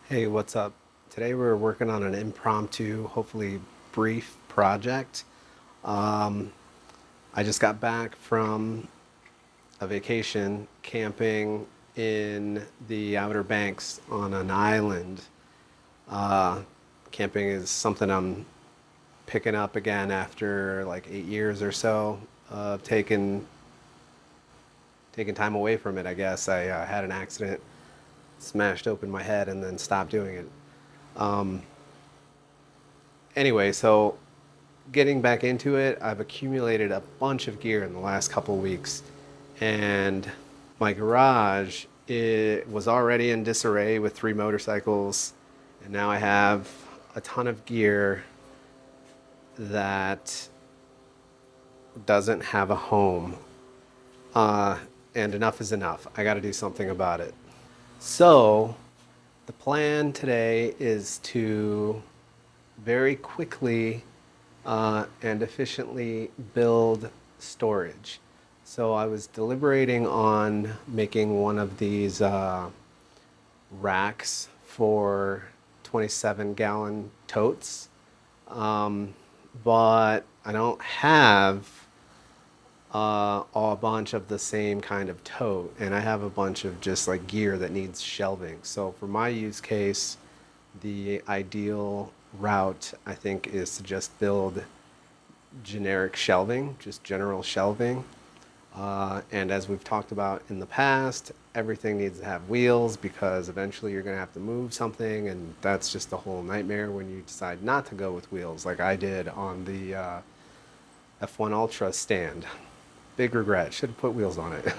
Hey, what's up? Today we're working on an impromptu, hopefully brief project. Um, I just got back from a vacation camping in the Outer Banks on an island. Uh, Camping is something I'm picking up again after like 8 years or so of taking time away from it. I guess I had an accident, smashed open my head, and then stopped doing it. Anyway, so getting back into it, I've accumulated a bunch of gear in the last couple of weeks, and my garage it was already in disarray with 3 motorcycles, and now I have a ton of gear that doesn't have a home. Uh, and enough is enough. I got to do something about it. So, the plan today is to very quickly and efficiently build storage. So I was deliberating on making one of these racks for 27-gallon totes, but I don't have a bunch of the same kind of tote, and I have a bunch of just like gear that needs shelving. So for my use case, the ideal route I think is to just build generic shelving, just general shelving. And as we've talked about in the past, everything needs to have wheels because eventually you're going to have to move something, and that's just a whole nightmare when you decide not to go with wheels, like I did on the F1 Ultra stand. Big regret. Should have put wheels on it.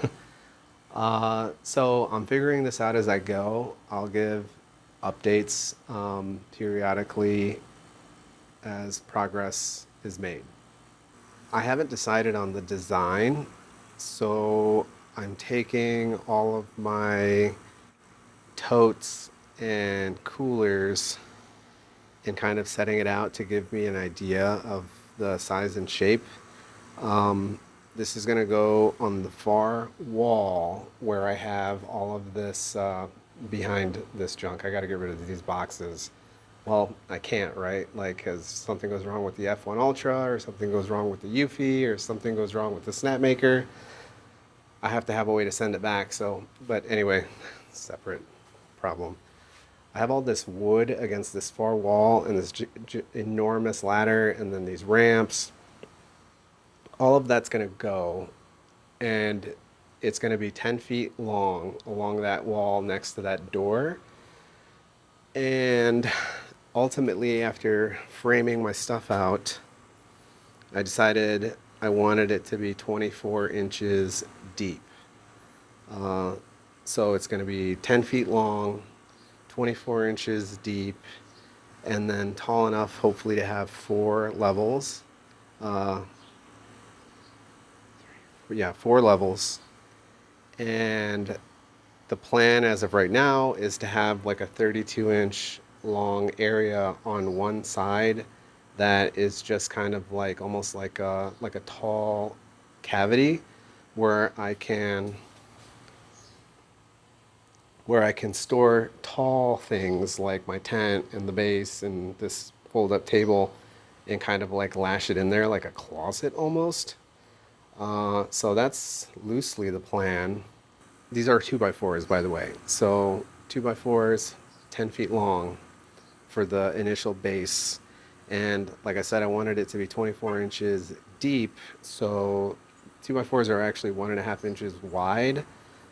So I'm figuring this out as I go. I'll give updates periodically as progress is made. I haven't decided on the design, so I'm taking all of my totes and coolers and kind of setting it out to give me an idea of the size and shape. This is going to go on the far wall where I have all of this behind this junk. I got to get rid of these boxes. Well, I can't, right? Like, because something goes wrong with the F1 Ultra, or something goes wrong with the Eufy, or something goes wrong with the Snapmaker. I have to have a way to send it back. So, but anyway, separate problem. I have all this wood against this far wall and this enormous ladder, and then these ramps. All of that's going to go, and it's going to be 10 feet long along that wall next to that door. And ultimately, after framing my stuff out, I decided I wanted it to be 24 inches deep. So it's going to be 10 feet long, 24 inches deep, and then tall enough, hopefully, to have 4 levels. Uh, yeah, 4 levels. And the plan as of right now is to have like a 32-inch long area on one side that is just kind of like almost like a tall cavity where I can store tall things like my tent and the base and this fold up table and kind of like lash it in there like a closet almost. So that's loosely the plan. These are 2x4s, by the way. So 2x4s, 10 feet long for the initial base. And like I said, I wanted it to be 24 inches deep. So 2x4s are actually 1.5 inches wide.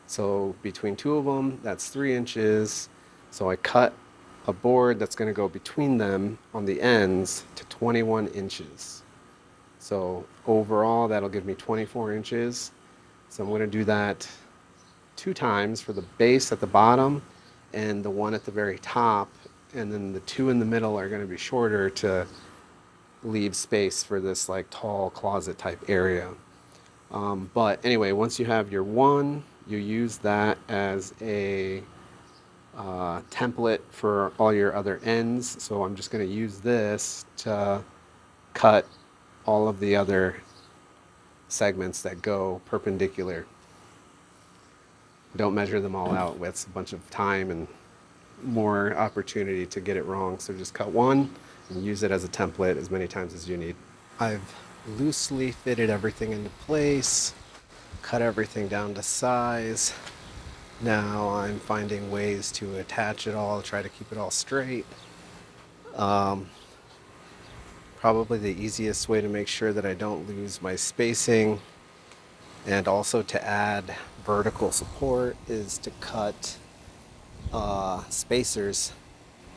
So between two of them, that's 3 inches. So I cut a board that's going to go between them on the ends to 21 inches. So overall, that'll give me 24 inches. So I'm going to do that 2 times for the base at the bottom and the one at the very top. And then the two in the middle are going to be shorter to leave space for this like tall closet type area. But anyway, once you have your one, you use that as a template for all your other ends. So I'm just going to use this to cut all of the other segments that go perpendicular. Don't measure them all out. That's a bunch of time and more opportunity to get it wrong. So just cut one and use it as a template as many times as you need. I've loosely fitted everything into place, cut everything down to size. Now I'm finding ways to attach it all, try to keep it all straight. Probably the easiest way to make sure that I don't lose my spacing and also to add vertical support is to cut spacers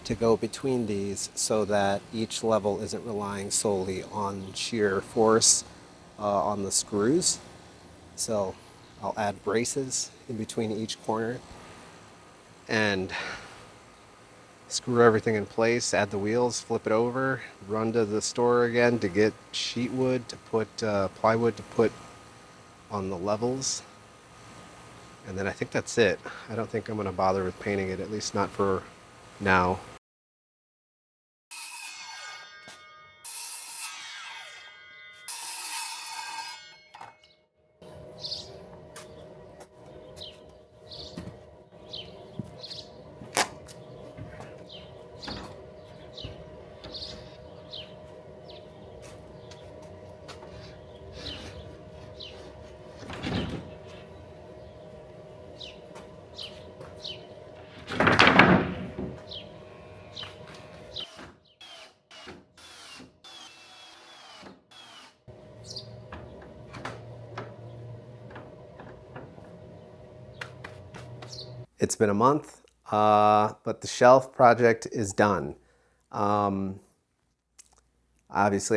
to go between these so that each level isn't relying solely on shear force on the screws. So I'll add braces in between each corner and screw everything in place, add the wheels, flip it over, run to the store again to get sheet wood to put, plywood to put on the levels. And then I think that's it. I don't think I'm going to bother with painting it, at least not for now. It's been a month, but the shelf project is done. Obviously,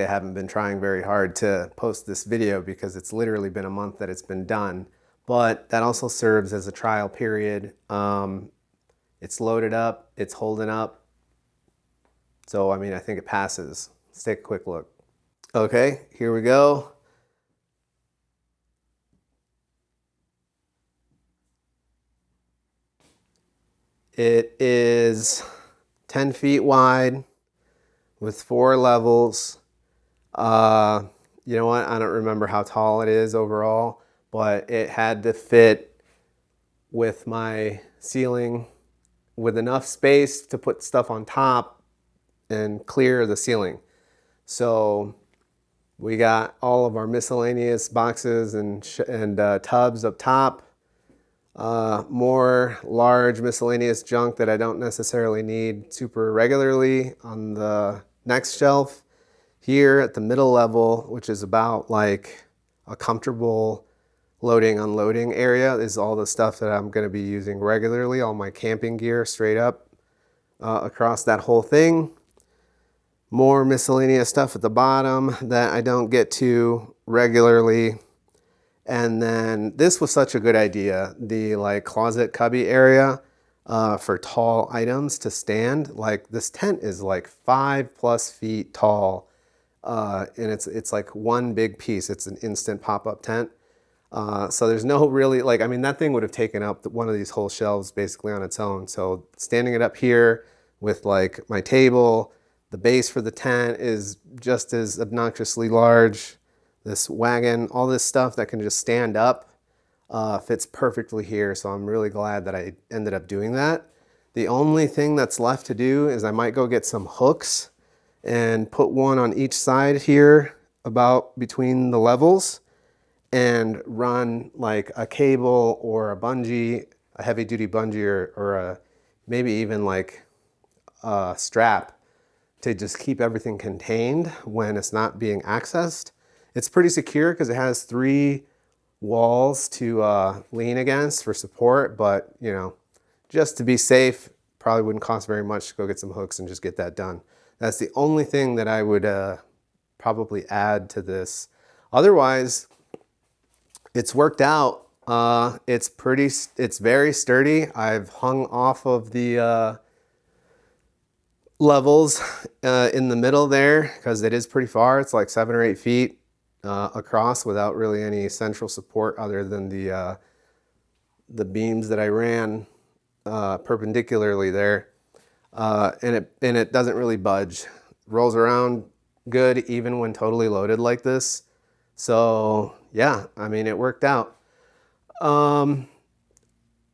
I haven't been trying very hard to post this video because it's literally been a month that it's been done, but that also serves as a trial period. It's loaded up, it's holding up. So, I mean, I think it passes. Let's take a quick look. Okay, here we go. It is 10 feet wide with 4 levels. You know what? I don't remember how tall it is overall, but it had to fit with my ceiling with enough space to put stuff on top and clear the ceiling. So we got all of our miscellaneous boxes and tubs up top. More large miscellaneous junk that I don't necessarily need super regularly on the next shelf. Here at the middle level, which is about like a comfortable loading unloading area, is all the stuff that I'm going to be using regularly, all my camping gear straight up across that whole thing. More miscellaneous stuff at the bottom that I don't get to regularly. And then this was such a good idea, the like closet cubby area for tall items to stand. Like this tent is like 5+ feet tall, and it's like one big piece. It's an instant pop-up tent. So there's no really, like, I mean, that thing would have taken up one of these whole shelves basically on its own. So standing it up here with like my table, the base for the tent is just as obnoxiously large. This wagon, all this stuff that can just stand up fits perfectly here. So I'm really glad that I ended up doing that. The only thing that's left to do is I might go get some hooks and put one on each side here about between the levels and run like a cable or a bungee, a heavy duty bungee or a, maybe even like a strap to just keep everything contained when it's not being accessed. It's pretty secure because it has 3 walls to lean against for support, but you know, just to be safe, probably wouldn't cost very much to go get some hooks and just get that done. That's the only thing that I would probably add to this. Otherwise, it's worked out. It's very sturdy. I've hung off of the levels in the middle there because it is pretty far. It's like 7 or 8 feet across without really any central support other than the beams that I ran perpendicularly there, and it doesn't really budge. Rolls around good even when totally loaded like this. So yeah, I mean, it worked out. All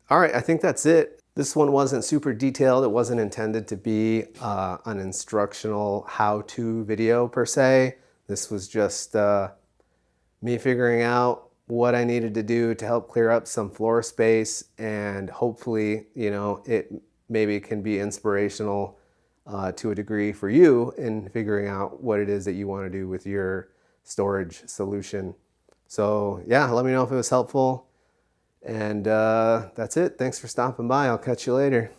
right, I think that's it. This one wasn't super detailed. It wasn't intended to be an instructional how-to video per se. This was just me figuring out what I needed to do to help clear up some floor space, and hopefully, it maybe can be inspirational to a degree for you in figuring out what it is that you want to do with your storage solution. So yeah, let me know if it was helpful. And that's it. Thanks for stopping by. I'll catch you later.